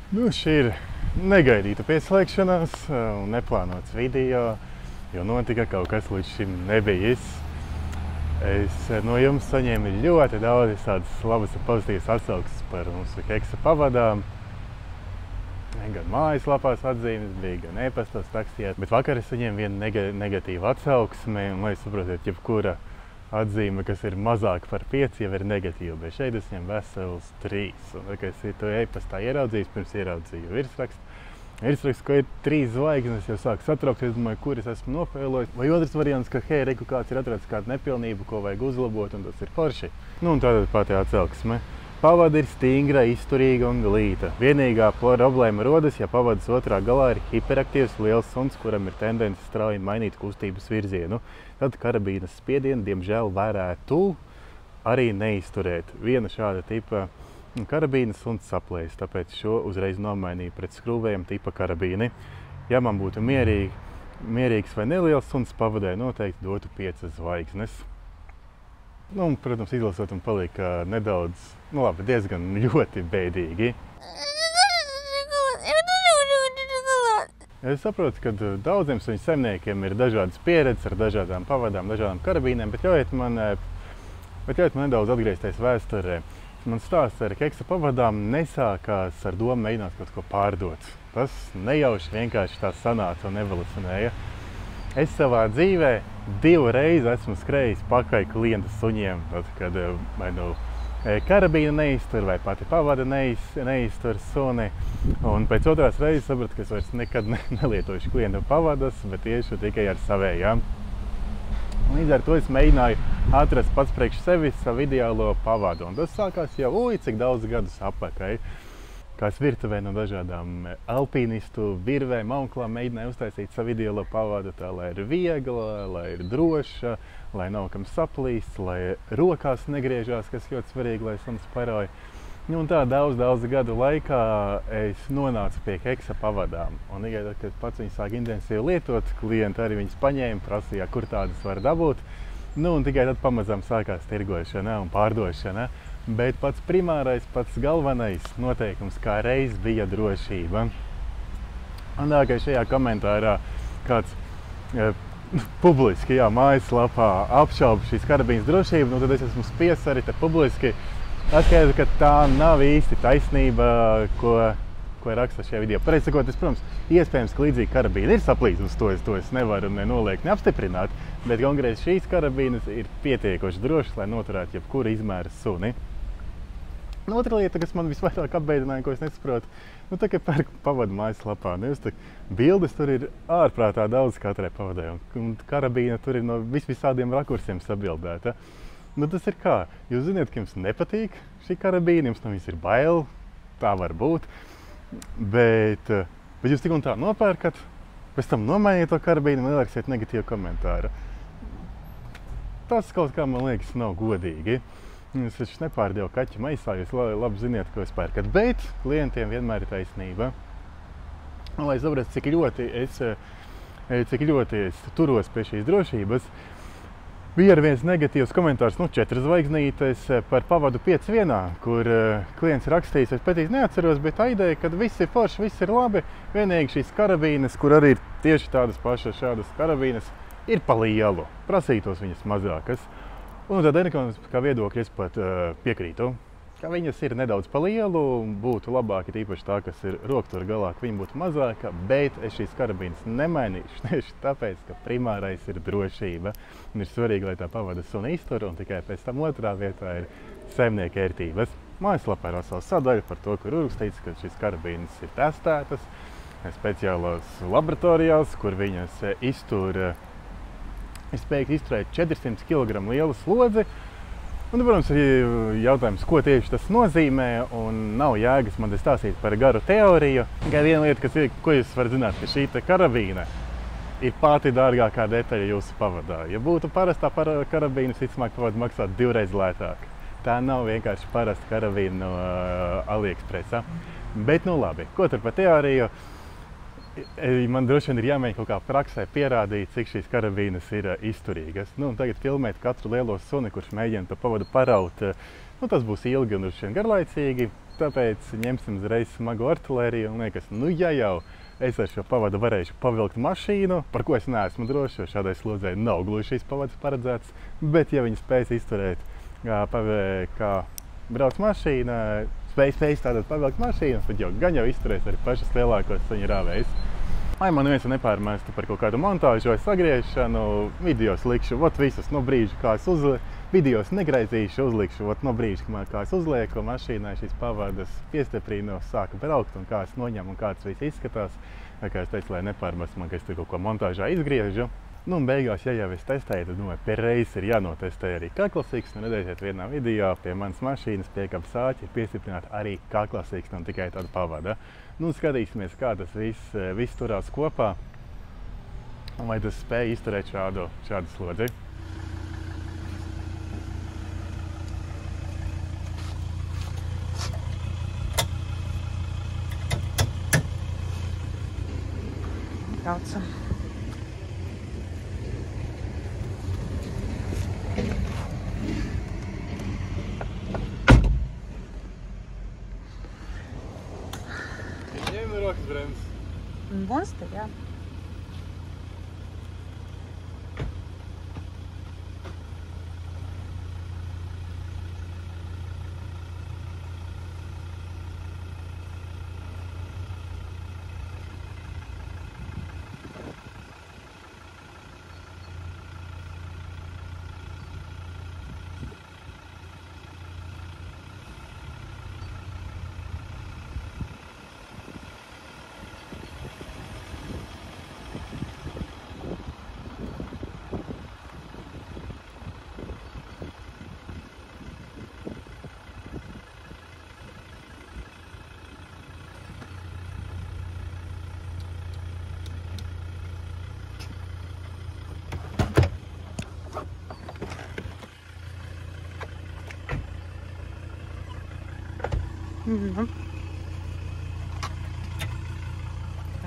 Šī ir negaidīta pieslēgšanās un neplānots video, jo notika kaut kas līdz šim nebijis. Es no jums saņēmu ļoti daudz tādas labas un pozitīvas atsauksmes par mūsu Heksa pavadām. Gan mājaslapās atzīmes bija, gan e-pastos rakstījāt, bet vakar es saņēmu vienu negatīvu atsauksmi, un lai saprotiet, jebkura atzīme, kas ir mazāk par 5, jau ir negatīva, bet šeit es ņem vesels 3. Un, kad es to e-pastā ieraudzījis, pirms ieraudzīju virsrakstu, ko ir 3 zvaigznes, jau sāku satraukties, domāju, kur es esmu nopēlojis. Vai otrs variants, ka hei, reku kāds ir atrads kādu nepilnību, ko vajag uzlabot, un tas ir forši. Un tātad pati atsauksme. Pavada ir stingra, izturīga un glīta. Vienīgā problēma rodas, ja pavadas otrā galā ir hiperaktīvs liels suns, kuram ir tendence strauji mainīt kustības virzienu. Tad karabīnas spiedienu, diemžēl, varētu arī neizturēt. Viena šāda tipa karabīnas suns saplēs, tāpēc šo uzreiz nomainīju pret skrūvējam tipa karabīni. Ja man būtu mierīgs vai neliels suns, pavadai noteikti dotu 5 zvaigznes. Protams, izlasot un palika nedaudz, diezgan ļoti bēdīgi. Es saprotu, ka daudziem suņu saimniekiem ir dažādas pieredzes ar dažādām pavadām, dažādām karabīnēm, bet ļaujiet man nedaudz atgriezties vēsturē. Man stāsts ar Heksa pavadām nesākās ar domu mēģināt kaut ko pārdot. Tas nejauši vienkārši tā sanāca un evolucionēja. Es savā dzīvē 2 reizes esmu skrējis pakaļ klientu suņiem, tad, kad vai nu karabīna neiztur vai pati pavada neiztur suni. Un pēc otrās reizes sapratu, ka es vairs nekad nelietošu klientu pavadas, bet tieši tikai ar savējām. Līdz ar to es mēģināju atrast pats priekš sevis savu ideālo pavadu. Un tas sākās jau cik daudz gadus apakaļ. Kāds virtuvē no dažādām alpīnistu virvēm, auklām mēģināja uztaisīt savu ideālo pavadu tā, lai ir viegla, lai ir droša, lai nav kam saplīst, lai rokās negriežās, kas ļoti svarīgi, lai suns paroja. Un tā daudz gadu laikā es nonācu pie Heksa pavadām. Un tikai tad, kad pats viņas sāk intensīvi lietot, klienti arī viņas paņēma, prasīja, kur tādas var dabūt. Un tikai tad pamazām sākās tirgošana un pārdošana. Bet pats primārais, pats galvenais noteikums kā reiz bija drošība. Un tā, ka šajā komentārā kāds publiski, mājaslapā apšauba šīs karabīnas drošību, tad es esmu spiests arī te publiski atskaidrot, ka tā nav īsti taisnība, ko raksta šajā video. Pareizi sakot, protams, iespējams, ka līdzīgi karabīna ir saplīsus, to es nevaru nenoliegt, neapstiprināt, bet konkrēti šīs karabīnas ir pietiekoši drošas, lai noturētu jebkura izmēra suni. Otra lieta, kas man visvairāk apbeidināja, ko es nesaprotu, tā kā pērku pavadu mājaslapā, bildes tur ir ārprātā daudz katrai pavadai, un karabīna tur ir no visādiem rakursiem sabildēta. Tas ir kā? Jūs ziniet, ka jums nepatīk šī karabīna, jums no viņas ir bail, tā var būt, bet jūs tik un tā nopērkat, pēc tam nomainiet to karabīnu un ieliksiet negatīvu komentāru. Tas kaut kā, man liekas, nav godīgi. Es taču nepārdevu kaķi maisā, jūs labi ziniet, ko es pērkat, bet klientiem vienmēr ir taisnība. Un, lai saprastu, cik ļoti es turos pie šīs drošības, bija ar viens negatīvs komentārs, 4 zvaigznītes par pavadu 5-1, kur klients rakstījis, es pēc neatceros, bet tā ideja, ka viss ir forši, viss ir labi, vienīgi šīs karabīnes, kur arī ir tieši tādas pašas šādas karabīnes, ir pa lielu, prasītos viņas mazākas. Un tad ekonomiskā viedokļa es pat piekrītu, ka viņas ir nedaudz pa lielu, būtu labāk, tīpaši tā, kas ir roktura galā, ka viņa būtu mazāka, bet es šīs karabīnas nemainīšu tieši tāpēc, ka primārais ir drošība. Un ir svarīgi, lai tā pavada suni iztur, un tikai pēc tam otrā vietā ir saimnieka ērtības. Mājaslapā ir vesela sadaļa par to, kur uzrakstīts, ka šīs karabīnas ir testētas speciālās laboratorijās, kur viņas ir spējīgi izturēt 400 kg lielu slodzi. Un, protams, ir jautājums, ko tieši tas nozīmē, un nav jēgas man te stāstīt par garu teoriju. Tikai viena lieta, ko jūs varat zināt, ka šī karabīna ir pati dārgākā detaļa jūsu pavadā. Ja būtu parastā karabīna, visticamāk pavada maksātu 2 reizes lētāk. Tā nav vienkārši parasta karabīna no AliExpressa. Bet, labi, ko tur par teoriju? Man droši vien ir jāmēģina kaut kā praksē pierādīt, cik šīs karabīnas ir izturīgas. Tagad filmēt katru lielo suni, kurš mēģina pa pavadu paraut, tas būs ilgi un garlaicīgi. tāpēc ņemsim uzreiz smagu artilēriju un liekas, nu ja jau es ar šo pavadu varēšu pavilkt mašīnu, par ko es neesmu drošs, jo šādai slodzei nav gluži šīs pavads paredzēts, bet ja viņi spēs izturēt, kā brauc mašīna, spējas tātad pavilkt mašīnu, tad jau gan jau izturēs arī pašas lielākos suņu rāvējus. Lai man viens nepārmestu par kaut kādu montāžu vai sagriešanu, videos likšu visus no brīža, kā es videos negraizīšu, uzlikšu no brīža, kā es uzlieku mašīnai šīs pavadas, piestiprinu, sāku braukt un kā es noņemu un kā tas viss izskatās. Kā es teicu, lai nepārmestu man, ka es tur kaut ko montāžā izgriežu. Nu un beigās, ja jau es testēju, tad domāju, pie reizes ir jānotestē arī kaklasīksne. Redzēsiet vienā video, pie manas mašīnas piekabas āķi ir piestiprināta arī kaklasīksne un tikai tāda pavada. Nu skatīsimies, kā tas viss turās kopā un vai tas spēj izturēt šādu slodzi. Braucam. Ņem rokas bremzes. Monster, jā.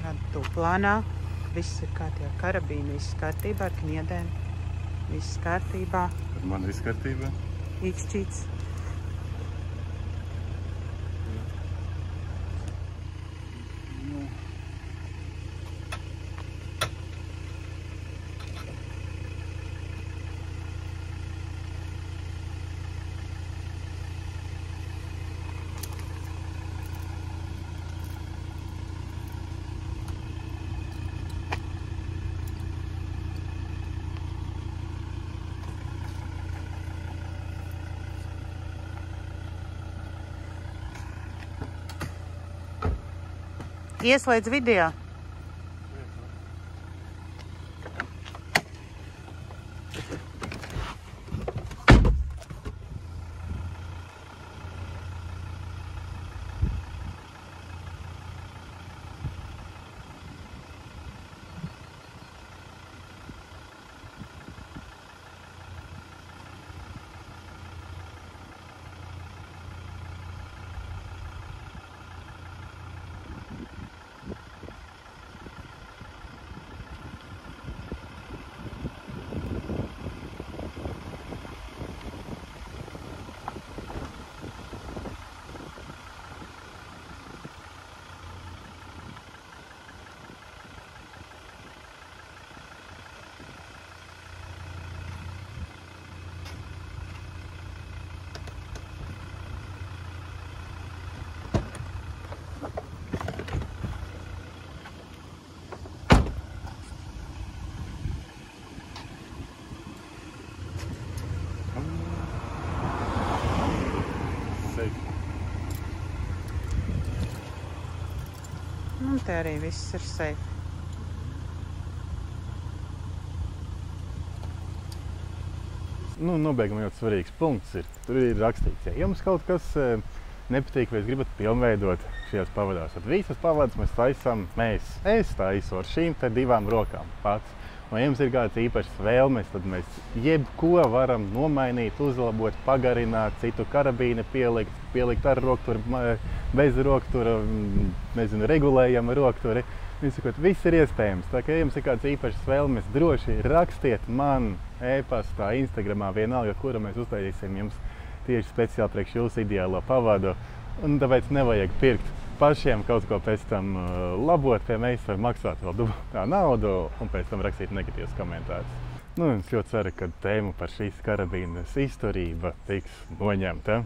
Radu plānā. Viss ir kārtībā. Karabīna viss kārtībā, ar kniedēm. Viss kārtībā. Ar man viss kārtībā. Īkšķīts. Ieslēdz video. Un te arī viss ir safe. Nobeigumā ļoti svarīgs punkts ir. Tur ir rakstīts, ja jums kaut kas nepatīk vai jūs gribat pilnveidot šajās pavadās, tad visas pavadas mēs taisām mēs. Es taisu ar šīm te divām rokām pats. Un ja jums ir kāds īpašs vēlmes, tad mēs jebko varam nomainīt, uzlabot, pagarināt, citu karabīnu pielikt ar rokturi, bez rokturi, nezinu, regulējama rokturi. Viss ir iespējams. Tā kā ja jums ir kāds īpašs vēlmes, droši rakstiet man e-pastā, Instagramā, vienalga, kura mēs uztaisīsim jums tieši speciāli priekš jūsu ideālo pavadu. Un tāpēc nevajag pirkt pašiem kaut ko pēc tam labot pie meistara, maksāt vēl dubultā naudu un pēc tam rakstīt negatīvus komentārus. Nu, es ļoti ceru, ka tēma par šīs karabīnes izturība tiks noņemta.